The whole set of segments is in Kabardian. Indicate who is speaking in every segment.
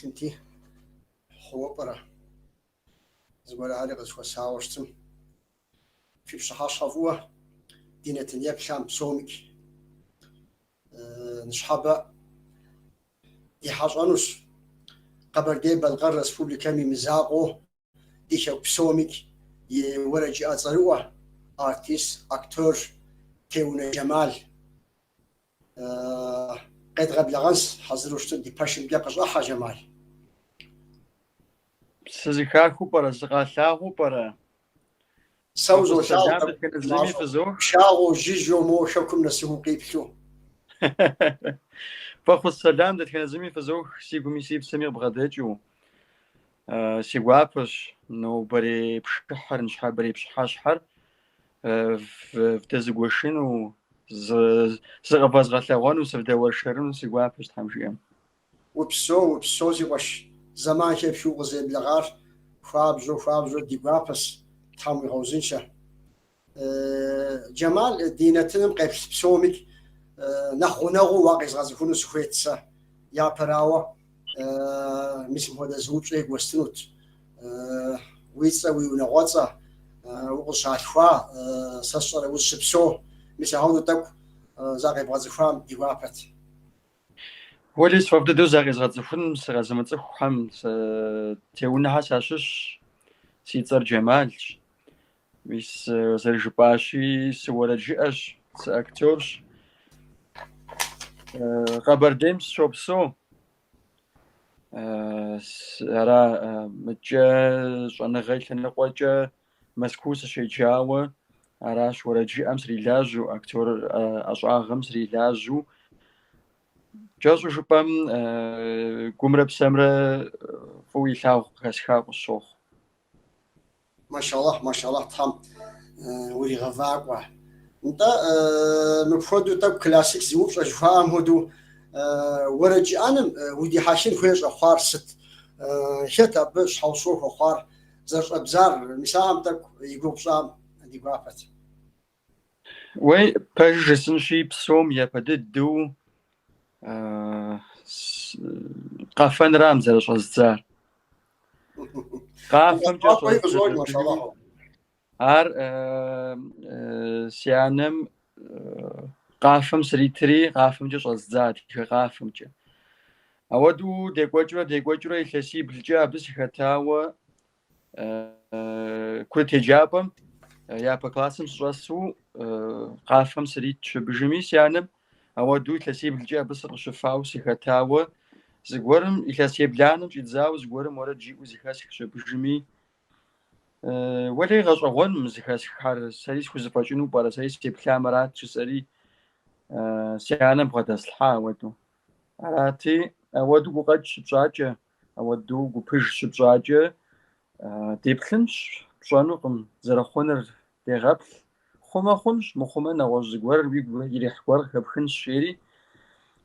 Speaker 1: سنتي خبرة زوال على غزوة ساوشتم في بشحة شافوة دينة يبشام سومك نشحبة يحاجانوس قبل ديب الغر رسبوبليكا مزاقو ديشو بسومك يورجي أزروة ارتيست اكتور تيونا جمال قد غبل غنس حضروشتو دي باشم بيقش أحا جمال
Speaker 2: سزيكاكو برا زغالاغو برا
Speaker 1: سوزو
Speaker 2: سلام
Speaker 1: شاو
Speaker 2: تكنزمي فزوخ
Speaker 1: شاو جيجو مو شوكم نسوقي بشو
Speaker 2: فخو السلام تكنزمي فزوخ سيقومي سيب سمير بغداجو سيقوابش نو بري بشحر نشحر بري بشحر في تزقوشين و زغفاز غالاغوان وسفدا ورشرن سيقوابش تحمشيام
Speaker 1: وبسو زي وش زمان شاف شو غزي بلغار فابزو ديبابس تامي غوزينشا جمال دينتنم قيب بسومك نخو واقع غازي كونو سخويتسا يا براوا مسم هذا زوج ايه وستنوت ويتسا ويونغوتسا وقصات فا سسر وسبسو مسم هذا تك زاقي غازي فام ديبابت
Speaker 2: ولي سوف دو زاغيز غاتزفون سغازمت خام تيونا حساشش سيتر جمال ويس سرجباشي سورجاش ساكتورش خبر ديمس شوبسو راه متجا شانا غيث نقوجا مسكوس شيجاوا راش ورجي امس ريلاجو اكتور اشاغم ريلاجو جازو شبام قمرب سمرة فوي لاو كاسكاب الصوخ
Speaker 1: ما شاء الله تام ولي غفاقوا انت مفروض تب كلاسيك زوج اشفام هدو ورجي انا ودي حاشين كويس اخوار ست شتا بس حوصوف اخوار زر ابزار مسام تك يقوب صام دي غافت
Speaker 2: وي باجسن شي بسوم يا بددو قافن رامز الشزار قافم
Speaker 1: ما شاء الله
Speaker 2: ار سيانم قافم سريتري قافم جو شزات قافم جو اودو ديكوجرا يخسي بالجا بس خطاوا كنت جابم يا بكلاسم سرسو قافم سريت بجمي سيانم اودو يخسي بالجا بس شفاو سيخطاوا زغورم يخسي بلانم جزاو زغورم ورا جيو زيخاس بجمي ولي غشغون مزيخاس حر سريس خوزفاجنو برا سريس تبلامرات سري سيانم بغداس الحا ودو راتي اودو قد شبجاجه اودو قبج شبجاجه ديبلنش بشانوقم زرخونر ديغابل خما خونش مخما نواز زغور بيغ يريحور خبخنش شيري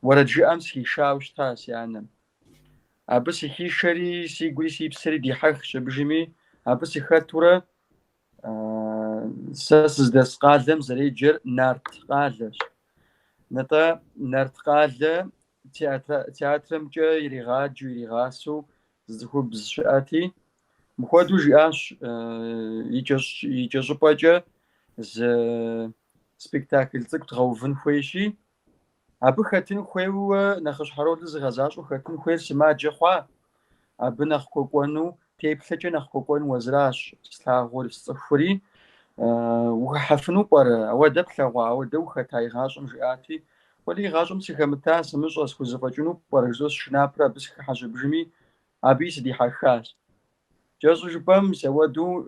Speaker 2: ورجي امس يشاوش تاس يعني ابس هي شري سيغري سي بسري دي حق شبجمي ابس خاتوره ساس دس قادم زري جر نارت قادش نتا نارت قاد تياترم جا يريغاسو زخو بزشاتي مخودو جاش يجش باجا ز سبيكتاكل تك تغوفن خويشي ابو خاتين خويو نخش حرود زغازاش وخاتين خوير سما جخوا ابو نخكوكونو تيبلجا نخكوكون وزراش سلاغول صفري وحفنو بر اود بخوا اود وختاي غاشم جاتي ولي غاشم سيخمتا سمش اسكو زفاجنو برجوس شنابرا بس حاجه بجمي ابيس دي حخاس جازو جبام سوادو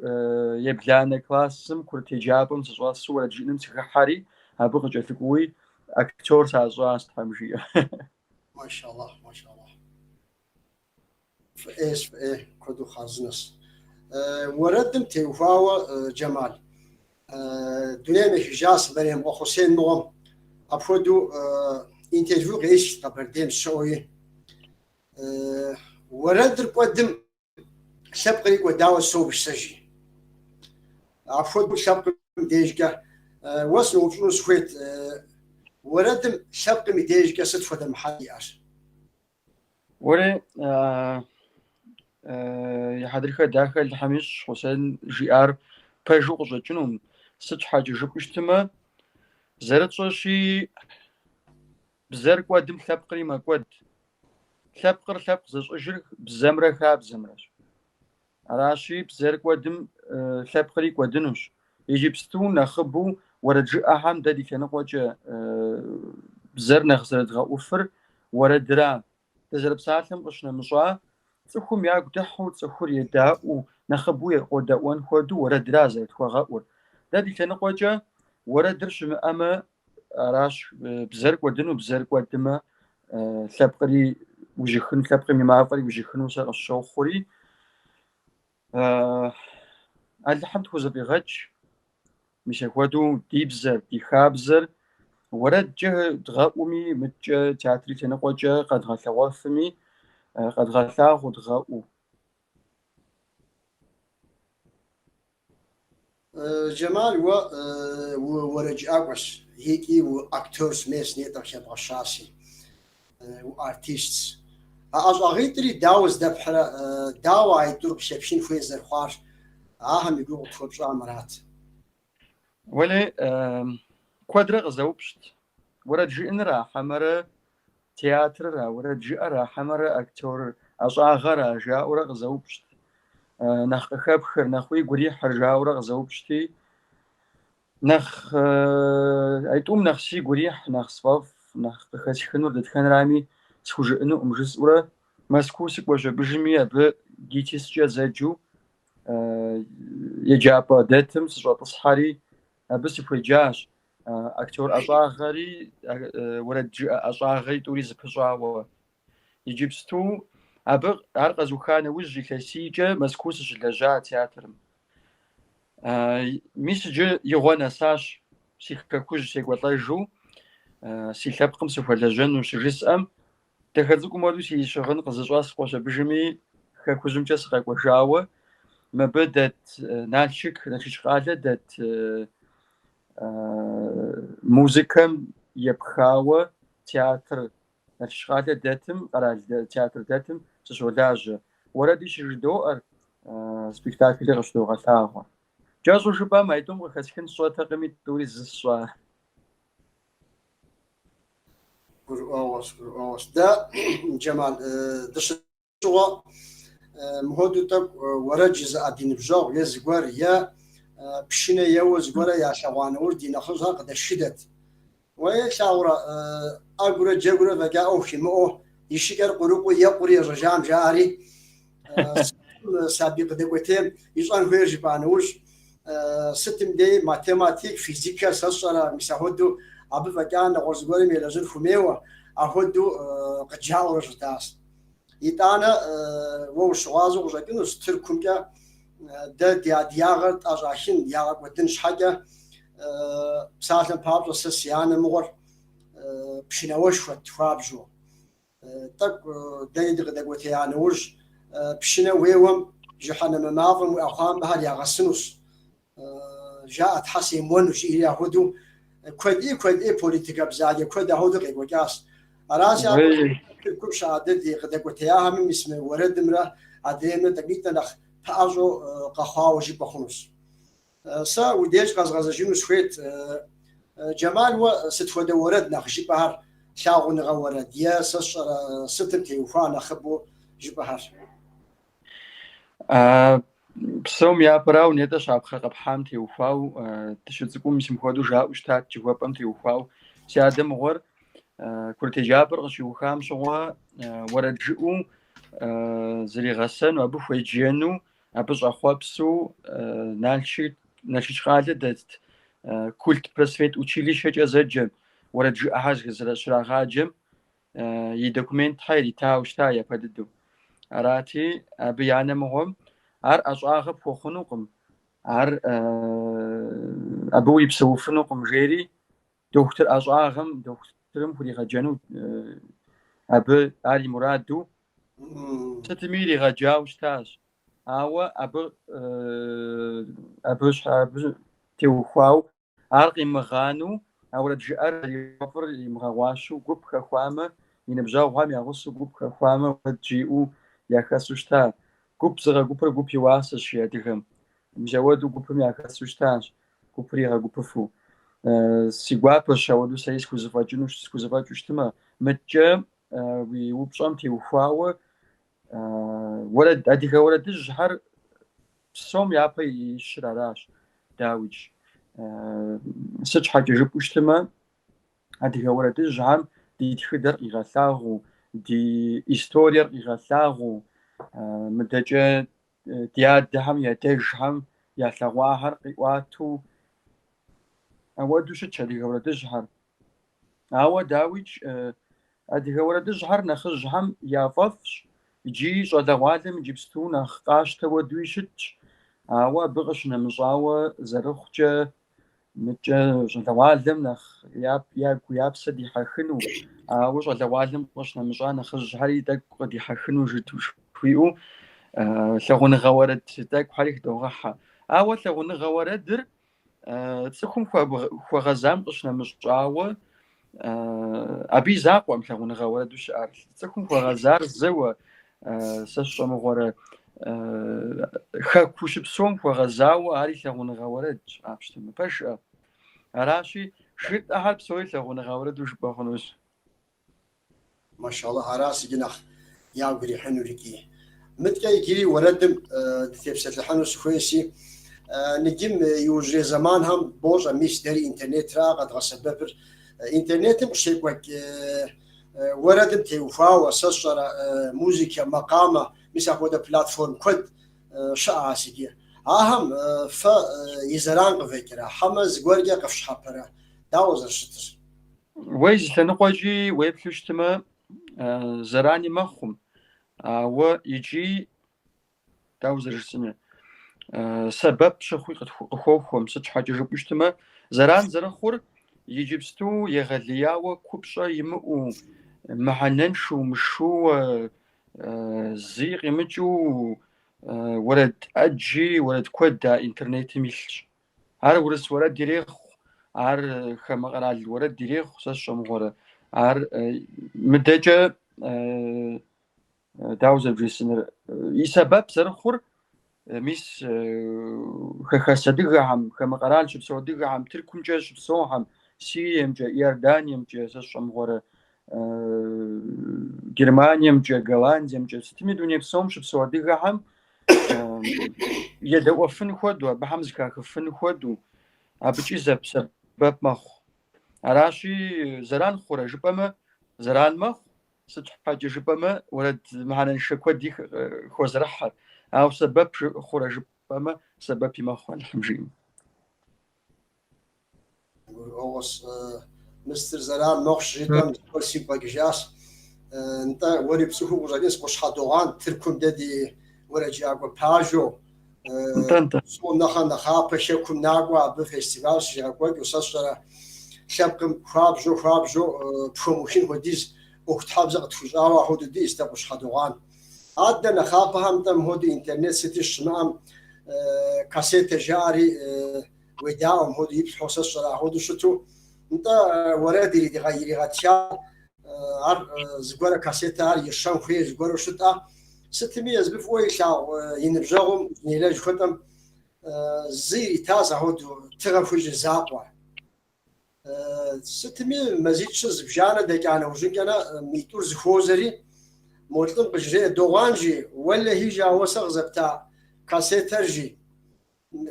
Speaker 2: يبلانا كلاسم كرتي جابم سوا صوره جينم سخحري ابو خجفكوي اكتور سازواس تمشي
Speaker 1: ما شاء الله في ايه كدو خازنس وردم تيوفاوا جمال دنيا مخجاس بريم وحسين نوم أفودو انترفيو غيش قبردين شوي ورد القدم سبقري وداو صوب السجي أفودو سبق ديجكا وصلوا فلوس خويت وردم سبق مديجكا ست فدا محلي أس
Speaker 2: وري يحضرك داخل الحميش حسين جي ار بيجو قصدكم ست حاجة جبشتما زرت شي بزر قدم ثبقري ما قد ثبقر زش أجر بزمرة خاب زمرة راشي بزر قدم ثبقري قدنوش يجي بستون نخبو ورجع أهم دادي كنا قوجة بزر نخسر غوفر وردرا تزرب ساعتهم قشنا مشوا تخم يا قدحو تخور يداء نخبو يقود وان خدو وردرا زيت وغور دادي كنا قوجة وردرش أما راش بزر قدنو بزر قدما ثبقري وجخن ثبقري ممافري وجخن وسر الشو خوري الحمد خوزا بيغج مش هودو ديبزر ديخابزر ورد جه دغاؤمي متجه تياتري تنقوجه قد غثوافمي قد غثاغ دغاؤو
Speaker 1: جمال ورجعوش هيكي واكتورز ميس نيتا شبه شاسي وارتيستس أغيتري داوز دبحرة داوا يدور بشبشين فويزر خوار هم يقول تفوت مرات
Speaker 2: ولي كوادر غزوبشت ورد جئن را حمر تياتر را ورد جئ را حمر أكتور أصاغر جاء ورا غزوبشت نخ خبخر نخوي قري حرجا ورا غزوبشتي نخ أيتوم نخشي قريح نخ صفاف نخ خشخنور دتخن رامي سوجئنو أمجس ورا مسكوسك وجه بجميع ب جيتيس جا زجو يجابا دتم سجوط صحاري بس في جاش أكتور أصاغري ورد أصاغري توري زبجا و يجيب ستو أبغ عرق زوخانة وجه كسيجة مسكوسش لجا تياترم مش جي يغوانا ساش سيخ كوج سيك وطاجو سي لابقم سوف لجن وشجس تخذكم ودو سي شغن قزجواس قوش بجمي كوجم جس قاك وجاوة ما بدت نالشك قالة دت موسيقى يبخاوة تياتر نالشك قالة دتم قرال تياتر دتم سشولاج وردي شجدو سبيكتاكل غشدو غثاغة جازو شبا ما يدوم غخسكن صوتا قمي دوري زسوا
Speaker 1: قرؤوس دا جمال دش شو مهودو تك ورجز أدين بجاو يزغور يا بشنا يوز غورا يا شوانه وردي نخزها قد شدت ويا شاورا أقول جبر بقى أو شيء يشكر قروق يقري رجام جاري سابق دقيقتين يصان فيرج بانوش ستم دي ماتيماتيك فيزيكا سصرا مساهدو أبو فكان غزغوري ميلازون فميوا أهدو قد جاو رجتاس يتانا وش غازو غزكنو ستركم جا دا دياغرت أجاشين دياغرت ودنش حاجة بساتن بابلو سسيانا مغر بشناوش فتفابجو تك داي دقيقتين وش بشنا ويوم جحنا ممافن وأخوان بها يغسنوس جاءت حسين ونوش إلى هدو كودي بوليتيكا بزاجة كودا هدو قيقو جاس أراسي كل شهادة دي قدقوتياها من اسمه ورد مرة عدينا تقنيتنا نخ تأجو قخوا وجيب بخونس سا وديش غزغزجينو شويت جمال وستفود ورد نخ جيب بحر شاغو نغورة ديا ستم تيوفا نخبو جيب بحر
Speaker 2: بسوم يا براو نيتا شاب خاق بحام تيوفاو تشتكم مسم خودو جاء وشتات جوابم تيوفاو سيادم غور كرت جابر غشيو خام شغوا ورجعو زري غسن وابو فيجينو ابو اخوابسو نالشي خالد دت كولت برسفيت училище جزجم ورجع حاج زرا شراغاجم يدوكمنت حيري تاوشتا يا بددو أراتي بيانا مهم أر أصاغ بخونكم أر أبوي بسوفنكم جيري دكتور أصاغم دكتورم خدي غجنو أب علي مرادو ستميري غجاوش تاج أوا أبو تيوخاو أرقي مغانو أو رجع يفر مغواشو قب خامة ينبجاوهم يغصوا جوب خامة وتجيئوا يخسوشتا جوب زغا جوبر جوب يواسش يدهم مجودو جوبهم يخسوشتاش جوبريها جوب فو سيغواب شاودو سايس كوزفاجنوش كوزفاجوشتما متجا ويوبشامتي وفاوة ولد أديها ولد الجحر سوم يابي يشراراش داوج سج حاجة جبوشتما أديها ولد الجحر دي تخدر إغاثاغو دي إستورير إغاثاغو مدجا ديادهم يدجهم يثواهر قواتو أودو شتش أديها ولد الجحر أو داوج أديها ولد الجحر نخجهم ياففش يجي شغلوالم يجيبستو نخ قاشتا ودويشتش أو بغش نمشاوة زرخجة متجا شغلوالم نخ ياب سدي حخنو أو شغلوالم بغش نمشا نخج هاري دك قد حخنو جدوش فيو ثغون غورد دك حريك دوغحا أو ثغون غورد در تسخم خو غزام بغش نمشاوة أبي زاق وأمثلون غورد وش أرث تسخم خو غزار زوا سش مغورة خاكوش بسوم خغزاو عاري ثغون غورد عبشتم باش عراشي شريت أحد بسوي ثغون غورد وش بخنوش
Speaker 1: ما شاء الله هراسي جناح يا قري حنوريكي متكي كيري ولدم تثبت الحنوس خويسي نجم يوجي زمان هم بوجا ميش داري انترنت راقد غسببر انترنت مش وك وردم توفا وسشر موسيقى مقامة مثل هذا بلاتفورم كود شعاسية أهم فيزران فكرة حمز جورجا قفش حبرة داوز الشتر
Speaker 2: ويز تنقوجي ويبلشتما زراني مخم ويجي داوز السنة سبب شخوي قد خوفهم ست حاجة جبشتما زران زرخور يجيبستو يغلياو كوبشا يمقو معننشو مشو زيغ يمجو ولد أجي ولد كودا إنترنت ميلش عار ورس ولد ديريخ عار خمغرال ولد ديريخ سش مغورة عار مدجا داوزة بجسنر يسبب سرخور ميس خخصدقة هم خمغرال شبسو دقة هم تركم جا شبسو هم سيم جا يردانيم جا سش مغورة Германием, Голландием, ستمي دنيا بسوم شو بسوا دقهم يدو فن خدوا بحمز كاك فن خدوا أبتشي سبب مخ عراشي زران خورة جبما زران مخ ست حاجة جبما ولد معنا نشكو دي خوزرحر أو سبب خورة جبما سبب مخ الحمجين
Speaker 1: أوس مستر زران مخ جدا كل شيء بقجاس انت وري بسوق وزاديس مش حدوغان تركم ددي ورجع باجو
Speaker 2: انت
Speaker 1: سو نخا بشكم ناغوا بفستيفال شيغوا وساشرا شابكم خابجو بروموشن وديز وقت زغت فجاوا هود دي استبش حدوغان عدنا خابهم تم هود انترنت ستيش نام كاسيت جاري وداهم هود يبحثوا ساشرا هود شتو انت ورادي دي غيري غاتشا زغورا كاسيتا يشان خوي زغورا شتا 600 زبفوي شاو ينرجعهم نيلاج ختم زي تازا هودو تغفوج زاقوا 600 مزيد شز بجانا دكانا وجنكنا ميتور زخوزري موتلم بجري دوغانجي ولا هيجا وسغ زبتا كاسيترجي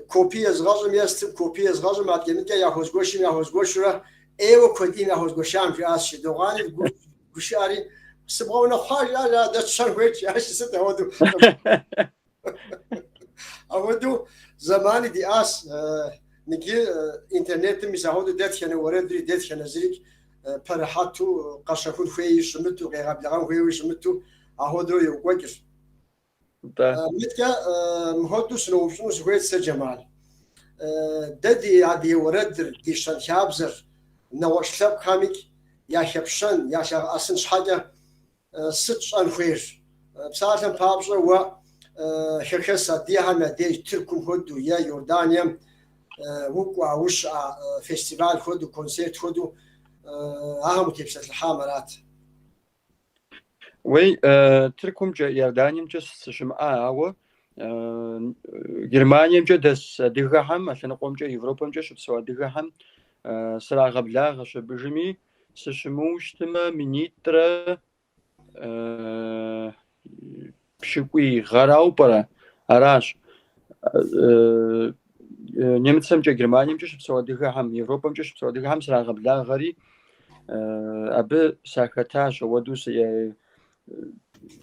Speaker 1: كوبي زغاجم يستم كوبي زغاجم عتينكا يا هوزغوشرا ايوه كنتين هوزغوشام في اسش دوغاني غشاري سبغونا حاجه لا دتشان ويتش اش ست هودو زمان دي اس نجي انترنت مساهود دات يعني وردري دات يعني زيك فرحاتو قشكون في شمتو غير بلغان في شمتو هودو يوقش متى هودو شنو شويه سجمال ددي عادي وردر دي شابزر نوشلب خامك يا شبشن يا شا أصلا حاجة ست أنخير بساعة بابجا و شركة ديها مدي تركم هدو يا يوردانيا وقوا وش فيستيفال هدو كونسيرت هدو أهم تبسط الحامرات
Speaker 2: وي تركم جا يردانيم جا سشمعة جرمانيم جا دس دغهم عشان قوم جا يوروبا جا شبسوا دغهم سرا غبلاغ شبجمي سشموشتما منيترا بشكوي غراو برا أراش نيمتسم جا جرمانيم جا شبسوا دغهم يوروبا جا شبسوا دغهم سرا غبلاغ غري أب ساكتاش ودوس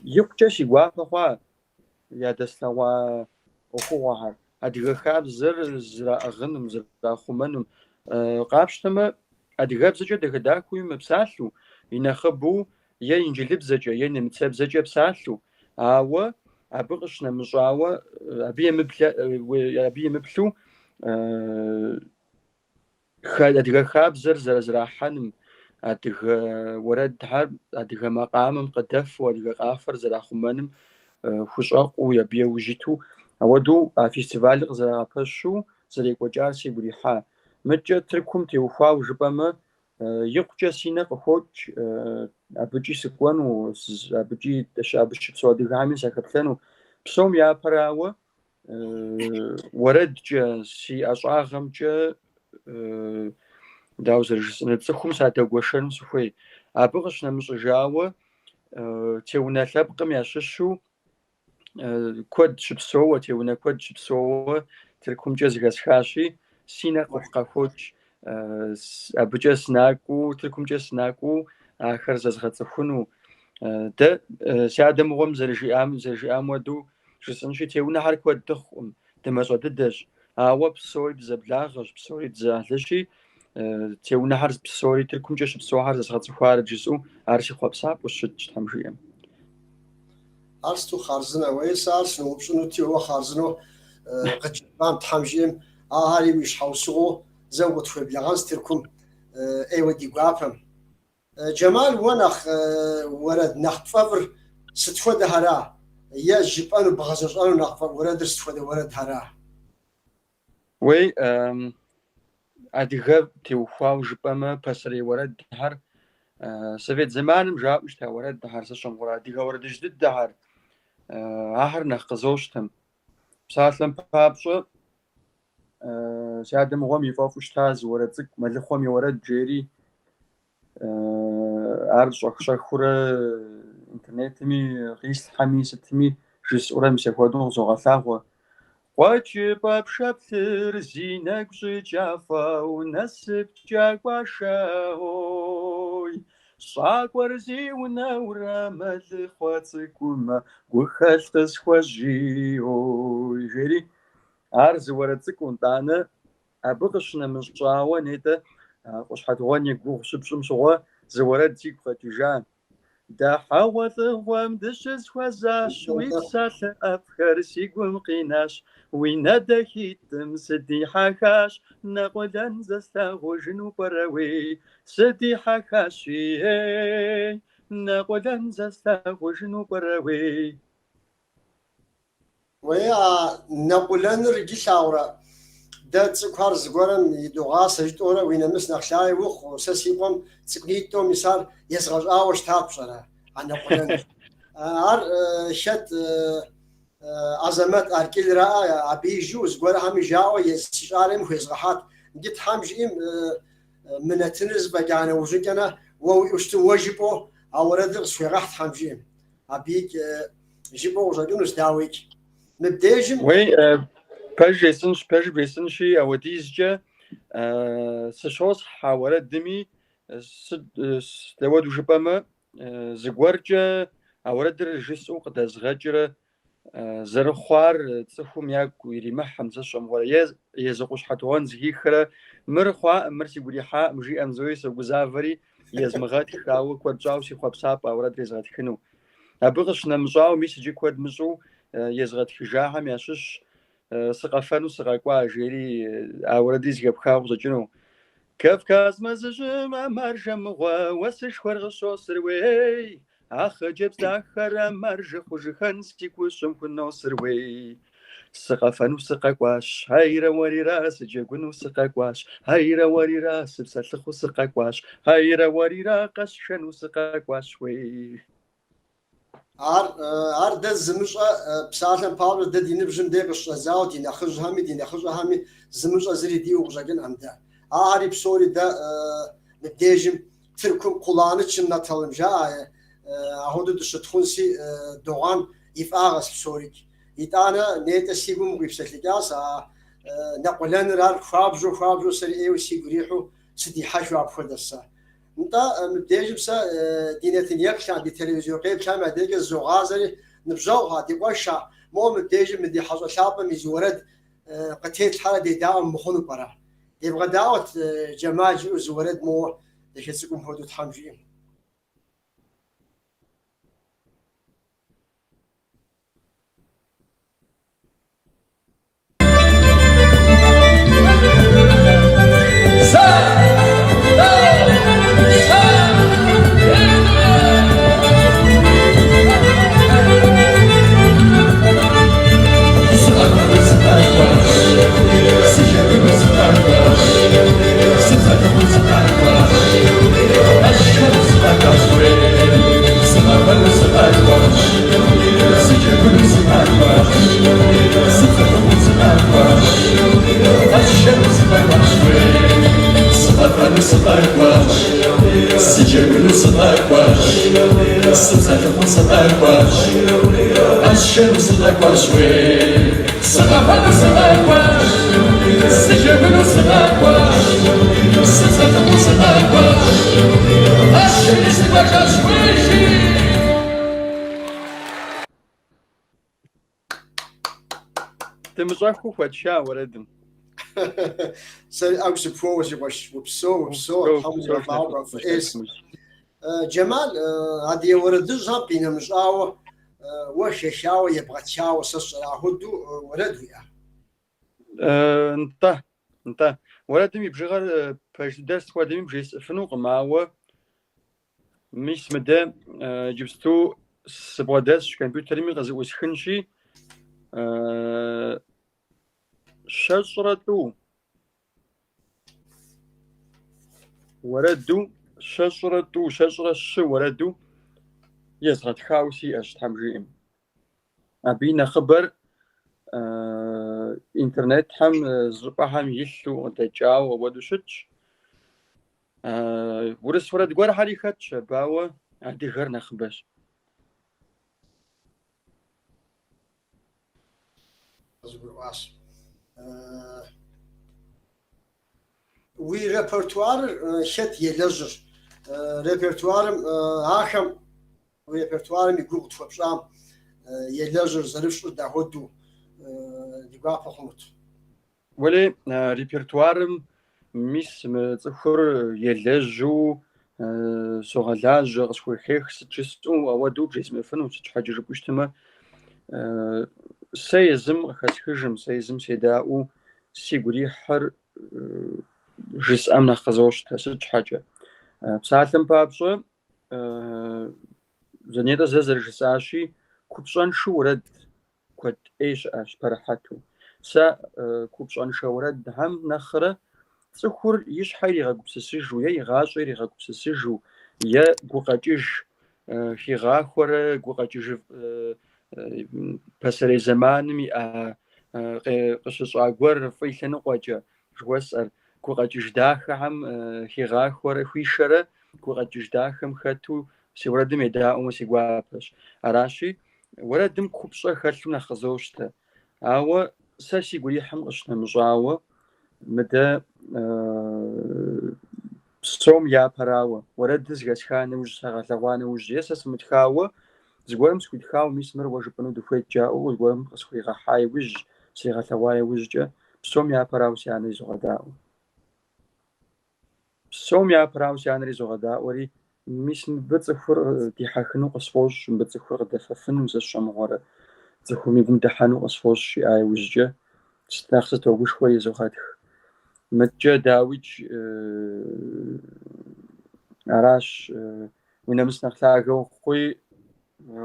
Speaker 2: يقجش يوافقوا يا دسلوا أخوها أديك خاب زر أغنم زر أخومنم قابشتما أديك بزجة دكداكوي مبسالو ينخبو يا إنجليب زجة يا نمتسب زجة بسالو أوا أبغشنا مجاوا أبي مبلو خال أديك خاب زر حنم أديك ورد حرب أديك مقامم قدف وأديك قافر زر أخومنم خشاق ويبي وجيتو أودو فيستيفال غزرابشو زريك وجارسي بريحة متجا تركم تيوفا وجبما يقجا سينا قخوش أبجي سكوان وأبجي أبجي بسوادي غامي ساكبتانو بسوم يا براوا ورد جا سي أشعاغم جا داوزر نتسخم ساعتا قوشن سفوي أبغش نمش جاوا تيونا لابقم ياششو كود شبسوة تيونا كود شبسوة تلكم جاز غاسخاشي سينا قوش أبجا سناكو تلكم جاز سناكو آخر زاز غاتسخونو دا سعادة مغم زرجي آم ودو جسنشي تيونا هارك ودخم دمازو ددش آوا بسوري بزبلاغش بسوري بزاهلشي تيونا هارز بسوري تلكم جاز بسوة هارز غاتسخوار جزء عارشي خوابساب وشج تمشيهم
Speaker 1: أرستو خارزنا ويس أرسنو وبشنو تيو خارزنو قتشبان تحمجيم هاري ويش حوسو زوجت في بلغانس تركم أيوة دي قافم جمال ونخ ورد نخ ففر ستفود هرا يا جيبانو بغزر أنا نخ ورد ستفود ورد هرا
Speaker 2: وي أديغ تيوفاو جبما بسري ورد هر سفيد زمان مجاب مش تا ورد هر سشم ورد أديغ ورد جديد هر هر نخ قزوشتم بساتلم بابشو سعادة مغم يفافوش تاز ورد زك ملخوم يورد جيري أرجع خشخورة إنترنتمي غيس حمي ستمي جس أورا مسيخودون زغفاغو وجب بشبثر زينك جافا ونسب جاقواشاوي صاقور زي ونورا ملخواتكوما وخلقس خوجيوي جيري أرز ورد كونتانا أبغشنا مشاوة نيتا قش حدواني قوغ شبشم شوا زورد زيك فتجان دا حاوث وام دشز وزاش ويتسال أفكار سيقوم قيناش وينادا هيتم سدي حكاش نقودان زستاغو جنو براوي سدي حكاشي نقودان زستاغو جنو براوي
Speaker 1: ويا نقولن رجي شاورا دا تسكر زغورم يدوغا سجدورا وين مس نخشاي وخ سسيقوم تسقيتو مسار يسغج اوش تابشرا انا قولن شت عظمت اركيل را ابي جوز غورا هم جاو يسشارم خزغحات جيت حمجيم من تنز بجانا وجكنا ويشت وجبو اورد صيغحت حمجيم ابيك جيبو وجدونس داويك نبداجم
Speaker 2: وي باج بيسنشي أو ديزجا سشوز حاولت دمي لود وجبما زغورجا أورد الجسو قد زغجرة زرخوار تسخم ياكو يريمح حمزة شمغورا يزقوش حتوان زهيخرة مرخوا مرسي بريحة مجي أمزوي سوغزافري يزمغات خاو كود جاوسي خوابساب أورد رزغات خنو أبغش نمجاو ميسجي كود مجو يزغات خجاها مياشش سقفانو سقاقوا جيري أورد يزغب خاو زجنو كافكاز مزجم أمرجم غوا وسش خرغشو سروي أخ جب زاخر مرج خوجخن سيكوشم كنو سروي سقفانو سقاقواش هايرا وري راس جاقونو سقاقواش هايرا وري راس بسلخو سقاقواش هايرا وري راقش شنو سقاقواش وي
Speaker 1: ар дэ зымыщӏэ псалъэм папщӏэ дэ ди ныбжьым де къыщӏэзауэ ди нэхъыжьхэми зымыщӏэ зыри диӏэу къыщӏэкӏынӏым дэ. Ари псори дэ мыбдежым Тыркум къуланычым нэтэлым жаӏэ, ахуэдэу дыщытхъунси догъуам и фӏагъэщ псорикӏ. Итӏанэ нетӏэ си гум къипсэлъыкӏащ нэкъулэныр ар хуабжьу сэри ӏейуэ сигу ирихьу сыдихьэжу апхуэдэщ сэ. НтӀэ мыбдежым сэ ди нэтын ди телевизион къеплъам адекӏэ зогъазэри ныбжьэгъу ди къуэша моуэ мыбдежым мы ди хьэщӏэ лъапӏэм и зыуэрэд къытетлъхьэрэ дедаӏуэ мыхъуну пӏэрэ. Дебгъэдаӏуэт Джэмал жиӏэу зыуэрэд моуэ дэшыцӏыкӏум хуэдэу Тхьэм жиӏэм.
Speaker 2: Дымыщӏэхуу хуэдша уэрэдым.
Speaker 1: Сэри ӏэгу сыпхуэуэ си къуэш. Упсэу, Тхьэм уигъэфӏауэ фӏыӏес. Джэмал, адыгэ уэрэдыщӏхэм къинэмыщӏауэ уэ шэшауэ ебгъэтауэ сэ сщӏэрэ ахуэдэу уэрэд уиӏэ?
Speaker 2: НтӀэ. Уэрэдым и бжыгъэр пэж дыдэр сыхуэдэми бжесӏыфынукъым, ауэ мис мыдэ иджыпсту сыбгъэдэсщ, компьютерми къызыӏусхынщи, щэщӏрэ тӏу уэрэду, щэщӏрэ щы уэрэду езгъэтхауэ сиӏэщ, Тхьэм жиӏэм. Абы и нэхъыбэр интернетхэм щӏыпӏэхэм илъу къыдэкӏауэ ауэдэу щытщ. Урыс уэрэд гуэрхьэри хэтщ, абауэ адыгэр нэхъыбэщ.
Speaker 1: Уи репертуарыр хэт елэжьыр? Репертуарым ахэм репертуарым и гур къытхуэпщӏам елэжьыр зэрыфщӏыр дахуэдэу ди гуапэ хъунут.
Speaker 2: Уэли репертуарым мис мы цӏыхур елэжьу согъэлажьэ, къысхуехех сыт жысӏэу ауэдэу бжесӏымыфыну, сыт щхьэкӏэ жыпӏэу щытымэ, сэ езым къыхэсхыжым, сэ езым седаӏуэу сигу ирихьыр жысӏэм нэхъ къызощтэ. Сыт щхьэкӏэ? Псалъэм папщӏэ, зэнетӏэ зэ зэрыжысӏащи, купщӏэншэу уэрэд куэд ӏей щыӏэщ пэрыхьэту. Сэ купщӏэншэ уэрэдхьэм нэхърэ цӏыхур и щхьэр иригъэгупсысыжу, е и гъащӏэр иригъэгупсысыжу, е гукъэкӏыж хигъахуэрэ гукъэкӏыж пасэрей зэманым иӏэ къыщыщӏа гуэр фӏы и лъэныкъуэкӏэ жыхуэсӏэр, гукъэкӏыж дахэхэм хигъахуэрэ хуишэрэ гукъэкӏыж дахэм хэту си уэрэдым едаӏуэмэ си гуапэщ. Аращи, уэрэдым купщӏэ хэлъу нэхъ къызощтэ. Ауэ сэ си гурихьым къыщынэмыщӏауэ, мыдэ псом япэрауэ, уэрэдыр зыхэсха нэужь, сагъэлъэгъуа нэужь, е сэ сымытхауэ, зыгуэрым схуитхауэ, мис мыр уэ жыпӏэну дыхуейт жаӏэу, зыгуэрым къысхуигъэхьа иужь, сигъэлъэгъуа иужькӏэ, псом япэрауэ си анэр изогъэдаӏуэ. Псом япэрауэ си анэр изогъэдаӏуэри, мис мыбы цӏыхур дихьэхыну къысфӏощӏ, мыбы цӏыхур къыдэфэфыну сэ сщӏэмыгъуэрэ, цӏыхум и гум дыхьэну къысфӏощӏ жиӏа иужькӏэ, нэхъ сытогушхуэри зогъэтх. Мыткӏэ дауичӏ аращ уи нэмыс нэхъ лъагэу хъуи,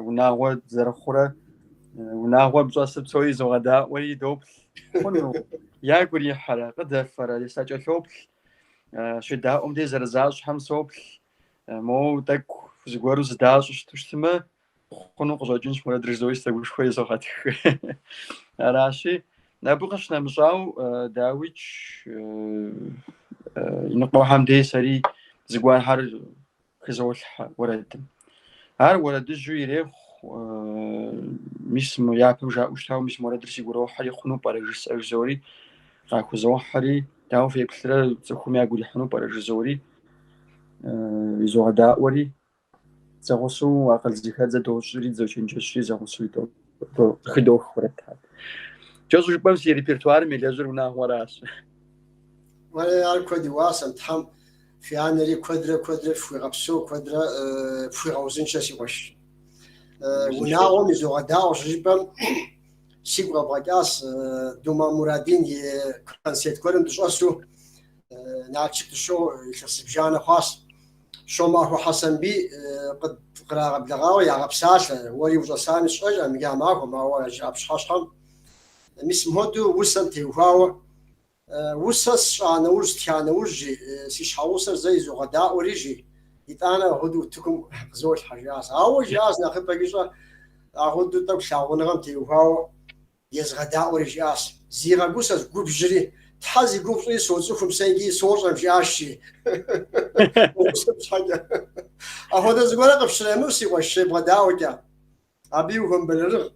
Speaker 2: унагъуэ зэрыхъурэ, унагъуэ пщӏэсыр псори зогъэдаӏуэри доплъ. Хъуну, ягу ирихьэрэ, къыдэфэрэ, сакӏэлъоплъ, щедаӏуэм де зэрызащхьэм соплъ, моуэ тӏэкӏу зыгуэру зыдащӏэу щыту щытымэ, خونو قزوجنش مراد رزويس تقول شوية زغاتك راشي نبغاش نمشاو داويتش نقطة حمدي سري زقوان حر خزول ولد هر ولد جويري مش يعرف جا وشتاو مش مراد رسي يقولوا حري خونو بارجس أجزوري راكو زوحري تاو في كثرة تخوم يقولي خونو بارجزوري يزوغ وري زغوسو أقل زكاة زدوشري زوجينجشري زغوسو يدو خدوه خورتها جزء بس ريبرتوار ميلازر وناهوراس
Speaker 1: ولا الكودي واسم تحم في عنا لي كودرة في غبسو كودرة في غوزين شاسي وش وناهم يزوغ داوش جيبم سيغوا باقاس دوما مرادين كان سيت كورم تشوسو ناتشك تشو يخص بجانا خاص شو ما هو حسن بي قد قراغ بلغاوي يا غبساس ولي وزاساني شوجا ميا ماكو ما هو جاب شخصهم مسم هدو وسنتي وهاو وسس أنا وجت أنا وجي سيش حوصر زي زغداء وريجي يتانا هدو تكم زوج حجاز أول جاز ناخذ بقيشة هدو تك شاغون غمتي وهاو يزغداء وريجاس زيغا وسس قوب جري تحزي قوب صي صوت خمسين صوت في عشي وسس حاجة هذا زغلا قبشنا نوسي وشي بغداوكا أبيوهم بالرغ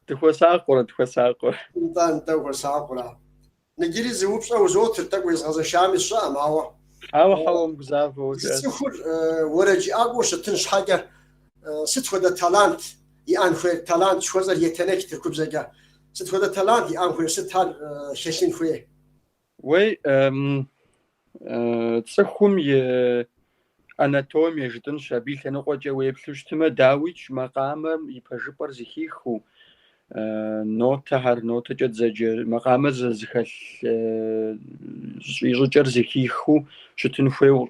Speaker 2: تخو ساقورة
Speaker 1: انت وساقورة نجري زوبش أو زوتر تقوي زغز شامي الشام هو
Speaker 2: حاوم بزافو
Speaker 1: سفر ورجي أقوش تنش حاجة ست ودا تالانت يان خوي تالانت شو زر يتنك تركب زجا ست ودا تالانت يان خوي ست هال شاشين خوي
Speaker 2: وي تسخم ي أناتوميا جدًا شبيه لنقطة ويبلشتما داويتش مقام يبجبر زخيخو نوتة هر نوتة جد زجر مقام زخل يزجر زخيخو شتنفوي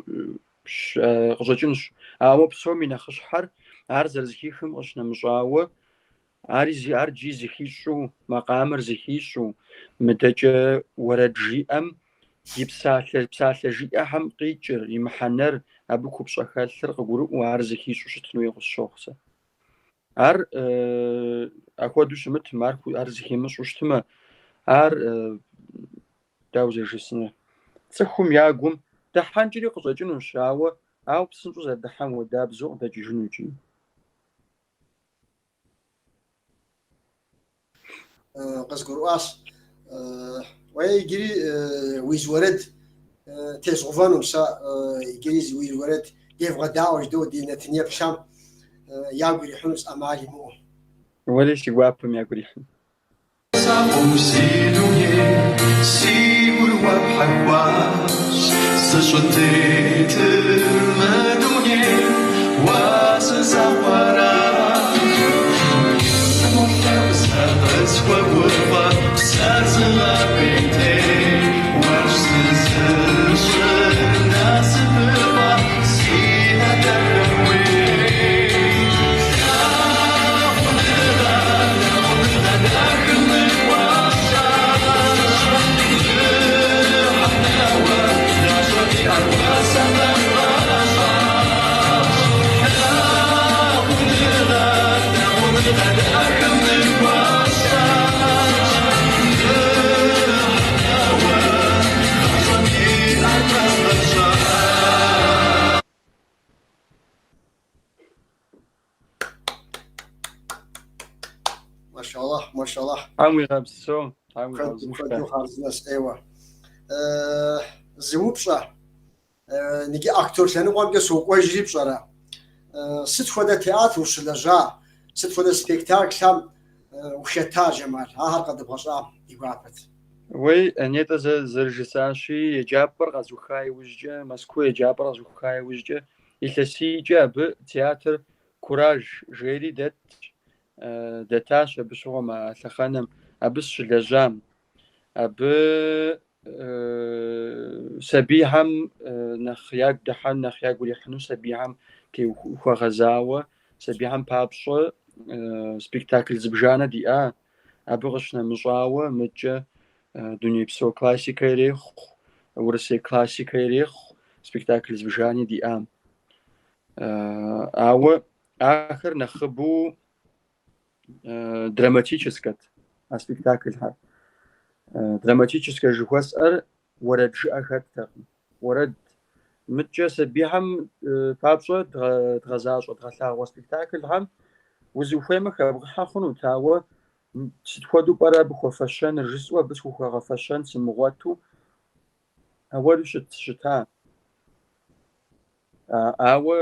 Speaker 2: غزجنش أما بسومي نخش حر عرض زخيخم أشنا مشاوة عارزي أرجي زخيشو مقام زخيشو مدجة ورجي أم يبسالة جيئة هم قيجر يمحنر أبوكو بشخالر قبورو وعرزكي شوشتنو يغشوخسا أر أكو دوشمت ماركو أرزكي مشوشتما أر داوزي جسنا تسخم ياقوم دحان جري قصجنو شاوة أو بسنجو زي دحان ودابزو داجي جنوجي
Speaker 1: قصقر أس ويجري ويزورد تيزغفان ومسا يجري ويزورد يبغى داوش دو دي نتنيا بشام ياقري حنوس أمالي مو
Speaker 2: وليش يقوابهم ياقري حن
Speaker 1: ما شاء الله
Speaker 2: عمي غابسو عمي
Speaker 1: كدو خارزناس ايوه زوبشا نجي اكتور شنو قام سوق وجري بصرا ست خدا تياتر وشلجا ست خدا سبيكتاكل وشتا جمال ها قد بغصا يقابت
Speaker 2: وي انيتا زرجساشي يجابر غزوخاي وجه مسكو يجابر غزوخاي وجه يلسي جاب تياتر كوراج جيري دت دتاش بشغل ما ثخنم أبش لجام أب سبيهم نخياق دحن نخياق وليحنو سبيهم كي هو غزاوة سبيهم بابشة سبيكتاكل زبجانة دي أبغشنا مجاوة متجة دنيا بسو كلاسيكي ريخ ورسي كلاسيكي ريخ سبيكتاكل زبجانة دي أو آخر نخبو دراماتическое спектакль دراماتическое жихуэсӏэр уэрэд жыӏэ хэттэкъым. Уэрэд мыкӏэ сабийхьэм папщӏэ дгъэзащӏэ, дгъэлъагъуэ спектакльхьэм узыхуеймэ хэбгъыхьэ хъунут, ауэ сыт хуэдэу пӏэрэ абы хуэфэщэныр жысӏэу абы схухуэгъэфэщэн сымыгъуэту ауэру щыта. Ауэ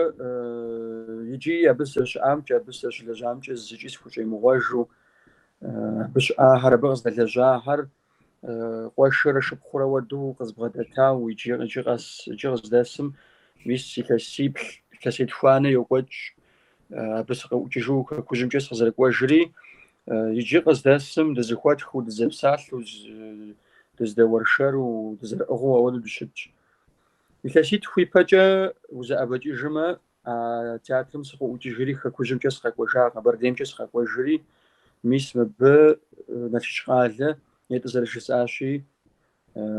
Speaker 2: иджы абы сыщыӏамкӏэ, абы сыщылэжьамкӏэ зыкӏи схущӏемыгъуэжу, абы щыӏахэр, абы къыздэлэжьахэр къуэшурэ шыпхъурэ уэду къызбгъэдэтау, иджы къыздэсым мис илъэсей тхуанэ йокӏуэкӏ, абы сыкъэӏукӏыжу хэкужьымкӏэ сыкъызэрыкӏуэжри, иджы къыздэсым дызыхуэтху, дызэпсалъэу, дыздэуэршэру, дызэрыӏыгъыу ауэду дыщытщ. Илъэситху хуипэкӏэ узэӏэбэкӏыжмэ, театрым сыкъыӏукӏыжри, хэкужьымкӏэ сыкъэкӏуэжа, къэбэрдеймкӏэ сыкъэкӏуэжри, мис мыбы Налшык къалэ етӏэ зэрыжысӏащи,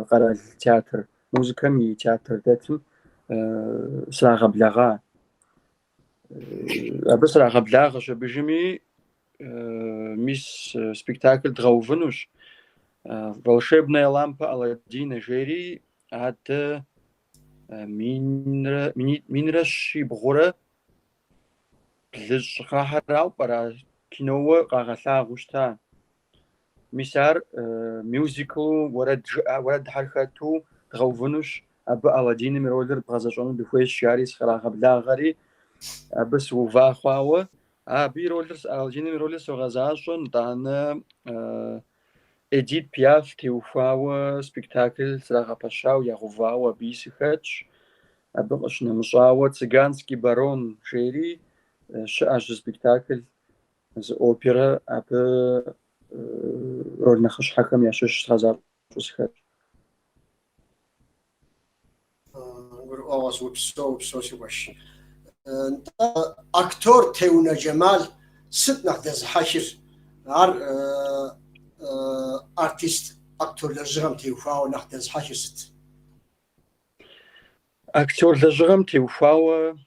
Speaker 2: къэрал театр, музыкэм и театр дэтым срагъэблагъа. Абы срагъэблагъэщ абыжыми, мис спектакль дгъэувынущ. «Волшебная лампа Аладдина» жери, адэ минрэ щибгъурэ блыщӏ къахьэрауэ пӏэрэ киноуэ къагъэлъагъуу щыта. Мис ар мюзиклу уэрэдхьэр хэту дгъэувынущ. Абы Аладдиным и ролыр бгъэзэщӏэну дыхуейщ, жари сыкърагъэблагъэри, абы сыува хъуауэ, абы Аладдиным и ролыр согъэзащӏэ, нтӏанэ Эдит Пиаф теухуауэ спектакль срагъэпэщау, ягъэувауэ абыи сыхэтщ. Абы къыщынэмыщӏауэ «Цыганский барон» жери щыӏэщ зы спектакль, зы оперэ, абы роль нэхъыщхьэхэм ящыщ сгъэзащӏэу сыхэтщ.
Speaker 1: Упсо си уэш. Актор Теунэ Джэмал сыт нэхъ дэзыхьэхыр? Ар артист актор лэжьыгъэм теухуауэ нэхъ дэзыхьэхыр сыт?
Speaker 2: Актер лэжьыгъэм теухуауэ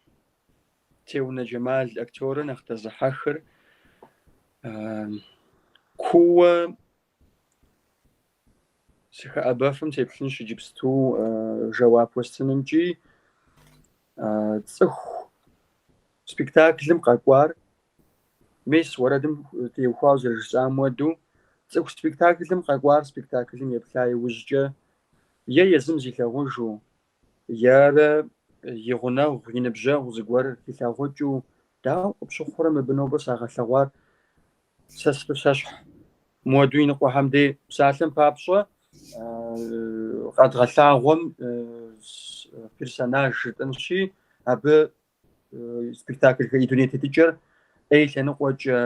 Speaker 2: Теунэ Джэмал актерыр нэхъ дэзыхьэхыр куууэ сыхэӏэбэфым теплъынщ иджыпсту жэуап уэстынымкӏи, цӏыху спектаклым къэкӏуар, мис уэрэдым теухуауэ зэрыжысӏам хуэдэу, цӏыху спектаклым къэкӏуар спектаклым еплъа иужькӏэ е езым зилъагъужу, ерэ и гъунэгъу, и ныбжьэгъу зыгуэр илъагъукӏыу, дауэ къыпщыхъурэ мыбы нобэ сагъэлъэгъуар сэ сыщхь муэду и ныкъуэхэм дей псалъэм папщӏэ, къэдгъэлъагъуэм персонаж жытӏэнщи, абы спектакльхэр и дуней тетыкӏэр ӏей лъэныкъуэкӏэ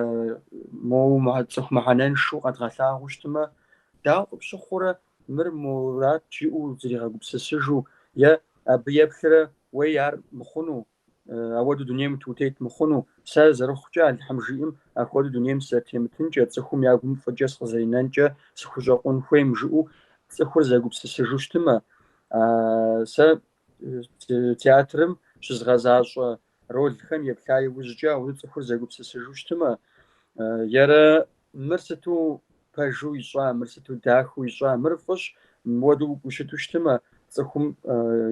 Speaker 2: моуэ цӏыху мыхьэнэншэу къэдгъэлъагъуу щытымэ, дауэ къыпщыхъурэ мыр мурад жиӏэу зригъэгупсысыжу, е абы еплърэ уей ар мыхъуну, ауэду дунейм утет мыхъуну, сэ зэрыхъукӏэ Алыхьым жиӏэм апхуэдэу дунейм сызэрытемытынкӏэ, цӏыхум я гум фӏыкӏэ сыкъызэринэнкӏэ сыхущӏэкъун хуейм жиӏэу цӏыхур зэгупсысыжу щытымэ, сэ театрым щызгъэзащӏэ ролхэм еплъа иужькӏэ ауэду цӏыхур зэгупсысыжу щытымэ, ерэ мыр сыту пэжу ищӏа, мыр сыту дахыу ищӏа, мыр фӏыщ, мыуэду ущыту щытымэ, цӏыхум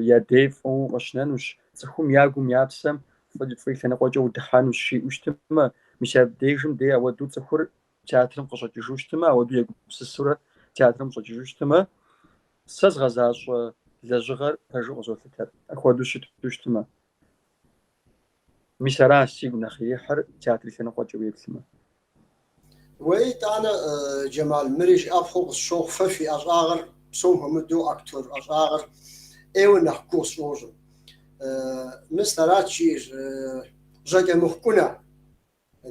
Speaker 2: я дей фӏыуэ къэщынэнущ, цӏыхум я гум я псэм фӏы лъэныкъуэкӏэ удыхьэнущ жиӏэу щытымэ, мис абдежым дей ауэду цӏыхур театрым къыщӏэкӏыжу щытымэ, ауэду егупсысурэ театрым щӏэкӏыжу щытымэ, сэ згъэзащӏэ лэжьыгъэр пэжу къызолъытэр, апхуэдэу щыту щытымэ. Мис аращ сигу нэхъ ихьыр театр и лъэныкъуэкӏэ уеплъымэ.
Speaker 1: Уей тӏанэ Джэмал, мыри жиӏэпхъуэу къысщохъу, фэ фи ӏэщӏагъэр псом хуэмыдэу актор ӏэщӏагъэр ӏейуэ нэхъ гугъу сщӏощӏэ. Мис арат жиӏэр щӏэкӏэ мыхъукӏунэ,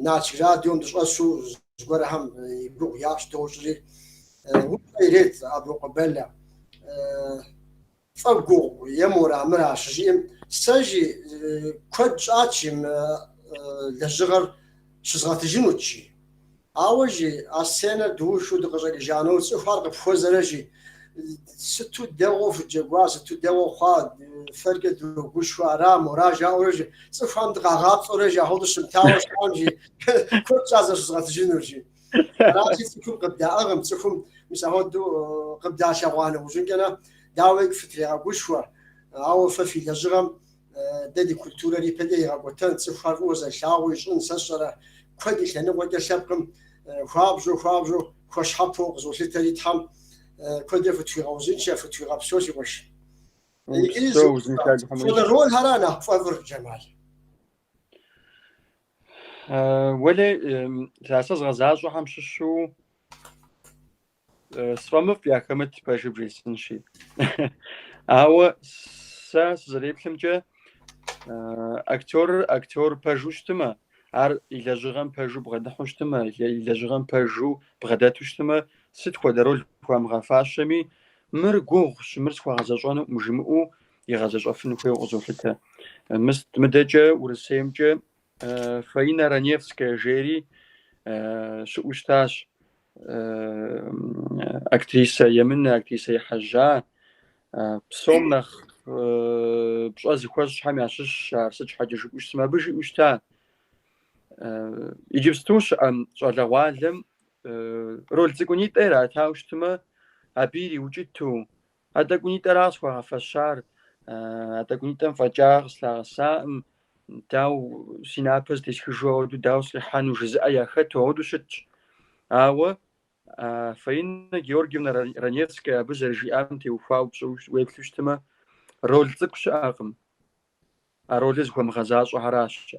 Speaker 1: Налшык радиом дыщӏэсу зыгуэрхэм и гугъу япщ дощӏри, ирет абы къобэлэ фӏэ гугъу е мурамыра щыжиӏэм, сэжи куэд щӏати лэжьыгъэр щызгъэтыжынущи. Ауэ жи а сценэр душу дыкъыщӏэкӏыжану цӏыхуар къыпхуэзэрэ жи ستو دو في الجواز ستو دو خاد فرق دو وش وارام وراجع ورجع صفهم دقاقات ورجع هذا الشمتاوش عنجي كل شازر صغت جنورجي راجع تكون قبدا أغم تكون مش هودو قبدا شغوانه وجن كنا داوي فترة وشوا أو في الجرم ددي كولتورة اللي بدي يقولون تفهم وزن شاوي شن سشرة كودي كنا وجه شبكم خابجو خوش حبوق زوجي تري تام كودي فتوى وزن شاف فتوى غبسوسي وش فالرول هرانا فافر جمال
Speaker 2: ولی اساس غزاش و همش شو سوامف بیاکمت باشه بریسنشی او ساس زریبلم که اکتور پژوشتمه ار ایلاجگان پژو بغدا خوشتمه ایلاجگان پژو بغدا توشتمه ست خودرول فهم غفاشمی مرگوش مرس خواهزجان مجموع یغزج افن خوی غزوفته مست مدجه ورسیمجه فاينا رانيفسكا جيري شؤشتاش أكتريسة يمنى أكتريسة حجة بسومنخ بشأزي خوش حامي عشش عرسج حاجة شؤش ما بيجي أشتا يجيبستوش شغل عالم رول تكوني ترى تاوشتما أبيري وجدتو هذا كوني ترى أسوأ فشار هذا كوني تنفجر سلاسة داو سينابز تشجعوا داو صحان وجزء يا خطو ودوشت أو فين جيورجينا رانيفسكا بزرجي أنتي وفاو بسوش ويبلشتما رول تكش أقم رولز هم غزاش وهراش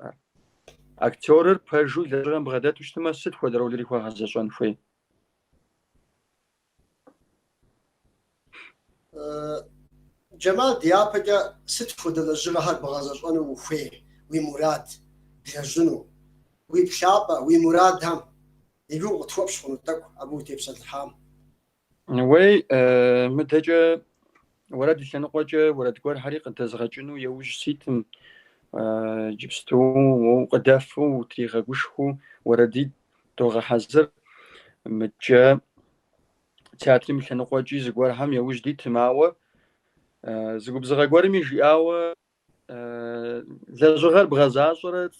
Speaker 2: أكتور بجو لرجم بغداد وشتما ست خد رول اللي هو غزاشان في
Speaker 1: جمال ديابجا ست خد لرجم بغزاشان وفي ومراد بيجنو وبشابة ومراد هم يقول توبش خنوتك أبو تبسط الحام
Speaker 2: وي متجا ورد شنقوجا ورد قول حريق تزغجنو يوج سيتم جبستو وقدافو وتريغا قشخو ورديد توغا حزر متجا تياتري مشنقوجي زقوار هم يوج دي تماوة زقوب زغا قوارمي جياوة لجغر بغزاشرة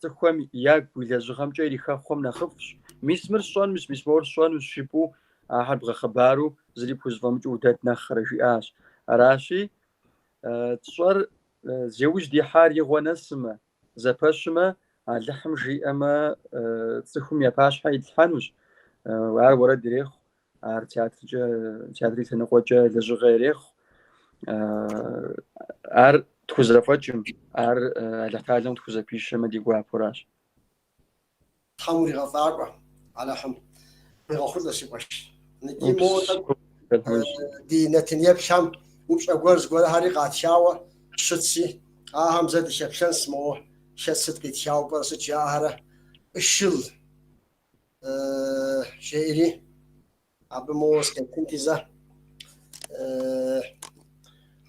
Speaker 2: تخوام ياك ولجغم جاي لخاخوم نخفش ميسمر شون ميسمور شون وشيبو أحد بغخبارو زري بوزفام جودات نخرجي آش أراشي تصور زيوج دي حاري غونسمة زباشمة لحم جي أما تخوم يباش حيد الحانوش وعار ورد ريخ عار تياتري تنقوجة لجغيريخ عار تخوزرفاجم عار لحتاجم تخوزرفيش مدي قوها براش
Speaker 1: تحمري غفاقة على حم بغخوز لشيباش نجي موتك دي نتنيب شام وبش أقولز قول هاري قاتشاوة شتسي هم زاد شبشان سموه شتست قيتشاو برس جاهرة الشل شيري عبد موس كنتيزة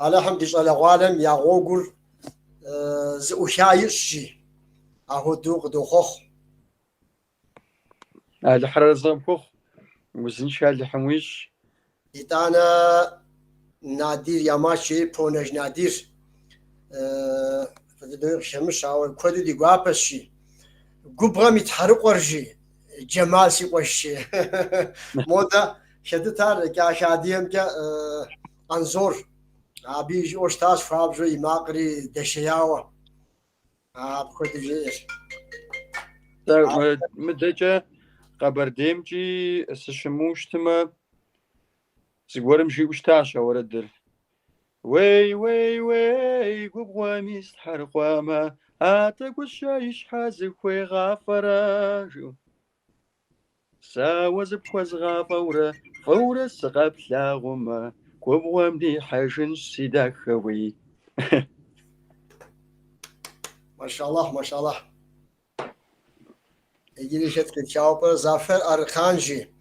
Speaker 1: على حمد الله العالم يا غوغل زوشايشي أهو دوخ
Speaker 2: الحرارة زنبوخ وزن شال حمويش
Speaker 1: إتانا نادير ياماشي بونج نادير فدوق شمس أو كودو دي غابشي قبغة متحرق ورجي جمال سي وشي مودا شدتار كاشاديم كا أنزور أبيج أستاذ فابجو يماقري دشياوة بكودو جير
Speaker 2: مدجا قبرديمجي سشموشتما زقورم جي وشتاشا وردر وي قبغة مستحرق وما هاتك وشايش حازق خوي غافرة جو ساوز بخوز فورة سقاب لاغوما قبغة مدي حاجن سيداك خوي
Speaker 1: ما شاء الله يجي شتك تشاوبر زافر أرخانجي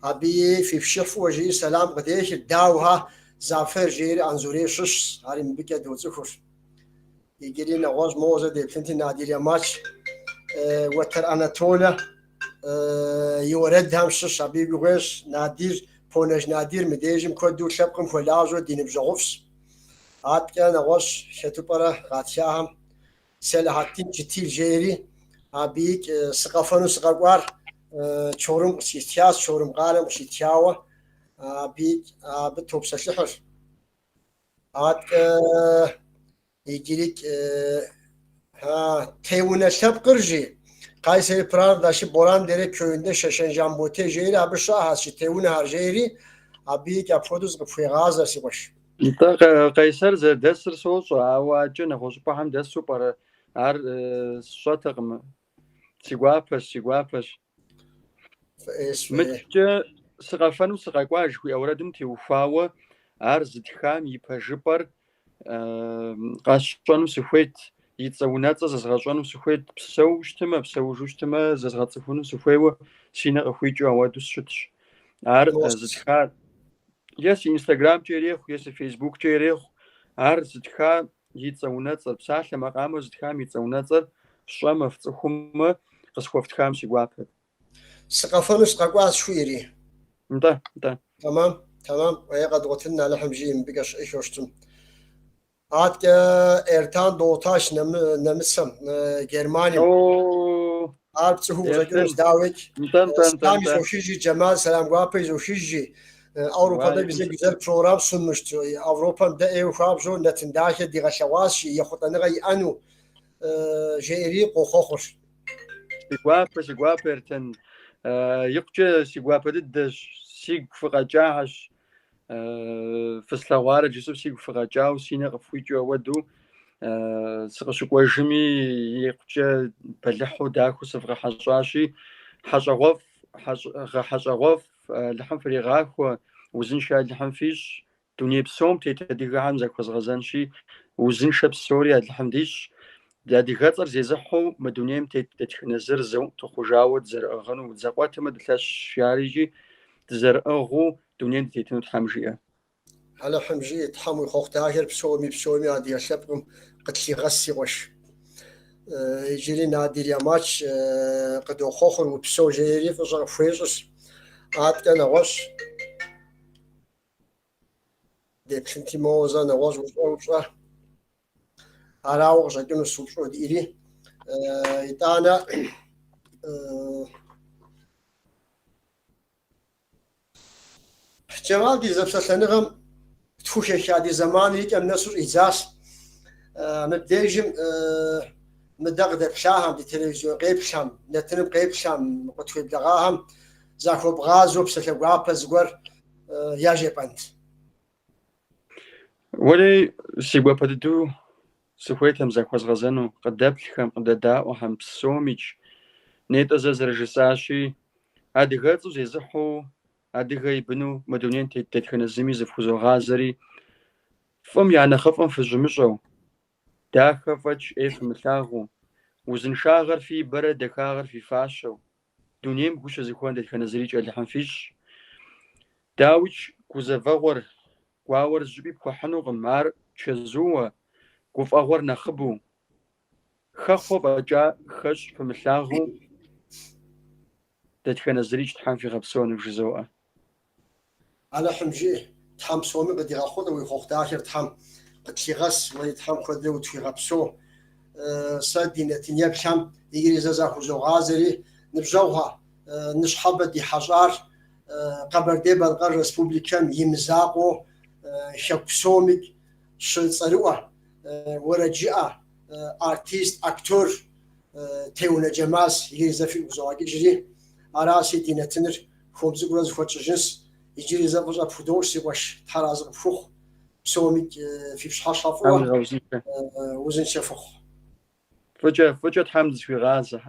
Speaker 1: أبي في بشف وجي سلام قديش داوها زافر جيري أنزوري شش هاري مبكي دوتسكور يجري نغوز موزة دي بنتي نادير ماتش وتر أناتولا يورد هم شش أبي بغيش نادير بونج نادير مديجم كودو شبكم فلاجو دين بجوفس عاد كان غوش شتوبرا غاتشاهم سلاحتين جتيل جيري أبيك سقفنو سقوار شورم سيتياس شورم قالم سيتياوه أبيك بتوب سشحر عاد يجيك تيونا شبقرجي Kayseri Pınar'daşı Borandere köyünde Şeşencan Bote jeyri abi şahası tevune harjeyri abi ki apoduz gfıgaza sibaş.
Speaker 2: انت قيصر دسر صوص واجن خو بهم دسو بر ار شاتقم سيغوابش متج سقفنو سقاقواج هو اوردم تيوفاو ار زدخام يبجبر قاشونو سخويت يتصونات زغاشونو سخويت بسوشتما بسوجوشتما زغاصفونو سخويو سينا خويجو اوادوس شتش ار زدخا يس انستغرام جيريخ يس فيسبوك جيريخ ار زدخا يتصونات بساله مقام زدخام يتصونات شوما فصخوم قسخوفتخام سيغوابه
Speaker 1: سقفنو سقاقواز شويري
Speaker 2: انت
Speaker 1: tamam ويقد قتلنا لحم جيم بقاش ايشوشتم عاد ارتان دوتاش نمسم جرمانيا عاد تسهو زجرش داوك سلام زوشيجي Cemal selam guapay زوشيجي Avrupa'da bize güzel program sunmuştu. Avrupa'da evşabjo netindaki diğaşavaşı yaxutanıga anu jeri qoxoxoş.
Speaker 2: Sigwapa erten يقجى سيغوابا ددش سيغ فقاجاش فسلاوارا جسوب سيغ فقاجاو سينا غفويجو ودو سقشقواجمي يقجى بلحو داكو سفغا حشاشي حشغوف لحم فريغاخو وزنشا لحم فيش دنيا بسوم تيتديغان زاكوز غزانشي وزنشا بسوريا لحم ديش دادي غاتر زيزحو مدونيم تتخنزر زو تخوجاوت زرغن وزقوات مدلاش شاريجي تزرغو دونيم تيتنو تحمجيه
Speaker 1: على حمجيه تحمو خوخ تاجر بسومي عادي شبكم قتلي غسي وش يجري نادي يا ماتش قدو خوخر وبسو جيري فزر فيزس عاد كان وش دي بنتي موزا نواز وصا أراوغ جاكنو سوبشو ديري إتانا جمال دي زبسلنغم تفوشي شادي زمان هيك أم نسر إجاز مبديجم مدغدر شاهم دي تلفزيون قيب شام نتنب قيب شام قطفي بلغاهم زاكو بغازو بسلقوا زغور ياجي بانت
Speaker 2: ولي سيغوا بدو سخويتهم زاكوز غزانو قدابلخم قداداو هم بسوميج نيتا زرجساشي ادغاتو زيزحو ادغاي بنو مدونين تتخنزمي زفوزو غازري فم يعني خفن في جمجو داخفج اف ملاغو وزنشاغر في برد دكاغر في فاشو دونيم غوش زيكون تتخنزريج الحن فيش داوج كوزفغور قواور جبي بخحنو غمار تشزوه قف أغور نخبو خخو بجا خش في ملاغو تتخن الزريج تحام في غبسون وجزوء
Speaker 1: على حمجيه تحام سومي قد يغاخوض ويخوخ داخر تحام قد تيغس ويتحام خذ وتفي غبسو سادينة يبشام يجري زازاخو زو غازري نبجوها نشحبة دي حجار قبر ديبا الغر رسبوبليكان يمزاقو شاكسوميك شلصروه ورجاء ارتيست اكتور تيونا جماس يزفي وزواج جري اراسي دينتنر خوبز غراز فوتشجنس يجري زفوز ابودوش سيواش تراز فوخ سوميك في شحاشا فوق وزن شفخ
Speaker 2: فجأة حمد في غازة